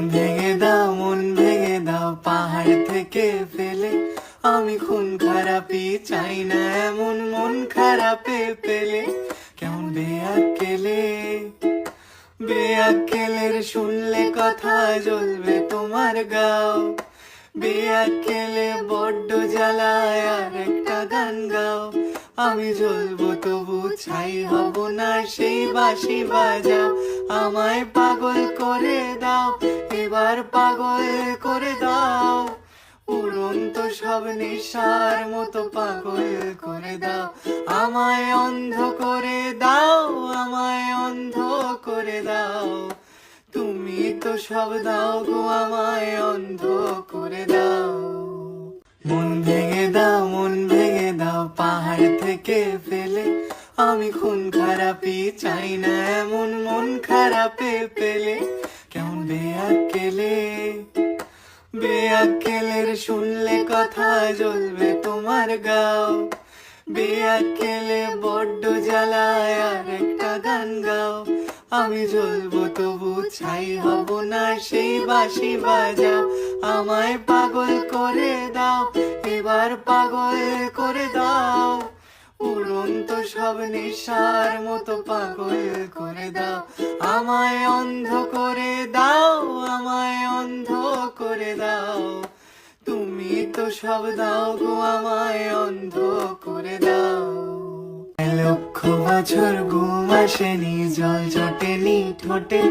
মন ভেঙে দাও পাহাড় থেকে ফেলে। আমি খুন খারাপি চাই না এমন মন খারাপে পেলে। কেমন বেয়াক্কেলে বেয়াক্কেলের শুনলে কথা জ্বলবে তোমার গাও। বেয়াক্কেলে বড্ড জ্বালায় আর একটা গান গাও। আমি জ্বলবো তবু ছাই হব না সেই বাঁশি বাজাও। আমায় পাগল করে দাও এবার পাগল করে দাও। উড়ন্ত সব নেশার মতো পাগল করে দাও। আমায় অন্ধ করে দাও আমায় অন্ধ করে দাও। তুমি তো সব দাও গো আমায় অন্ধ করে দাও। মন ভেঙে দাও পাহাড় থেকে ফেলে। আমি খুন খারাপি চাই না এমন মন খারাপে পেলে। কেমন বেয়াক্কেলের শুনলে কথা জ্বলবে তোমার গাও। বেয়াক্কেলে বড্ড জ্বালায় আর একটা গান গাও। আমি জ্বলবো তবু ছাই হব না সেই বাঁশি বাজাও। আমায় পাগল করে দাও এবার পাগল করে দাও। উড়ন্ত সব নেশার মতো পাগল করে দাও। আমায় অন্ধ করে দাও আমায় অন্ধ করে দাও। তুমি তো সব দাও গো আমায় অন্ধ করে দাও। লক্ষ বছর ঘুম আসেনি জল জটেনি ঠোঁটে।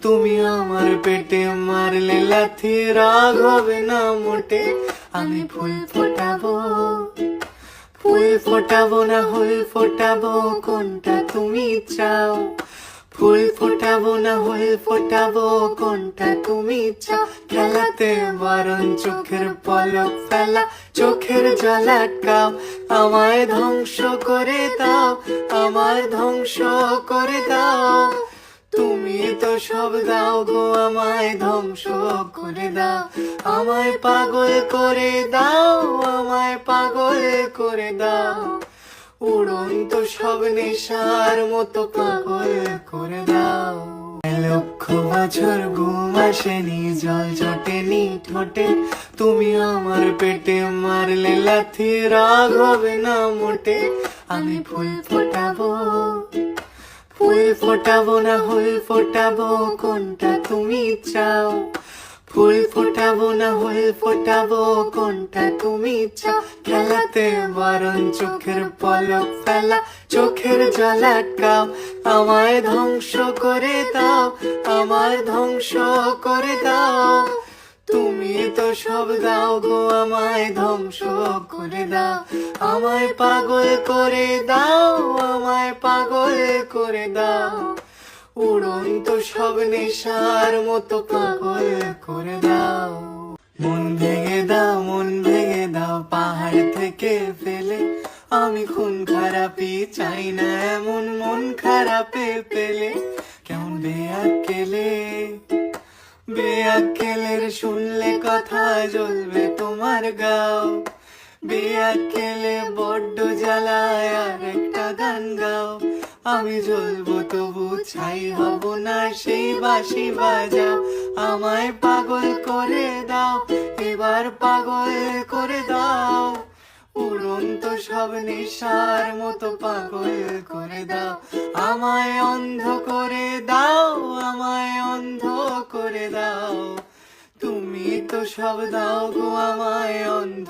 তুমি আমার পেটে মারলে লাথি রাগ হবে না মোটে। আমি ফুল ফোটাবো না ফুল ফোটাবো কোনটা তুমি চাও। ফুল ফোটাবো না ফুল ফোটাবো কোনটা তুমি চাও। খেলাতে বারণ চোখের পলক ফেলা চোখের জল আটকাও। আমায় ধ্বংস করে দাও আমায় ধ্বংস করে দাও। তুমি তো সব দাও গো আমায় ধ্বংস করে দাও। আমায় পাগল করে দাও আমায় পাগল করে দাও। উড়ন্ত সব নেশার মতো পাগল করে দাও। লক্ষ বছর ঘুম আসেনি জল জটেনি ঠোঁটে। তুমি আমার পেটে মারলে লাথি রাগ হবে না মোটে। আমি ফুল ফোটাবো না ফুল ফোটাবো কোনটা তুমি চাও। ফুল ফোটাবো না ফুল ফোটাবো কোনটা তুমি চাও। খেলাতে বারণ চোখের পলক ফেলা চোখের জল আটকাও। আমায় ধ্বংস করে দাও আমায় ধ্বংস করে দাও। তুমি তো সব দাও গো আমায় ধ্বংস করে দাও। আমায় পাগল করে দাও আমায় পাগল করে দাও। উড়ন্ত সব নেশার মতো পাগল করে দাও। মন ভেঙে দাও পাহাড় থেকে ফেলে। আমি খুন খারাপি চাই না এমন মন খারাপে পেলে। কেমন বেয়াক্কেলের শুনলে কথা জ্বলবে তোমার গাও। বেয়াক্কেলে বড্ড জ্বালায় আর একটা গান গাও। আমি জ্বলবো তবু ছাই হব না সেই বাঁশি বাজাও। আমায় পাগল করে দাও এবার পাগল করে দাও। উড়ন্ত সব নেশার মতো পাগল করে দাও। আমায় অন্ধ করে দাও আমায় অন্ধ করে দাও। তুমি তো সব দাও গো আমায় অন্ধ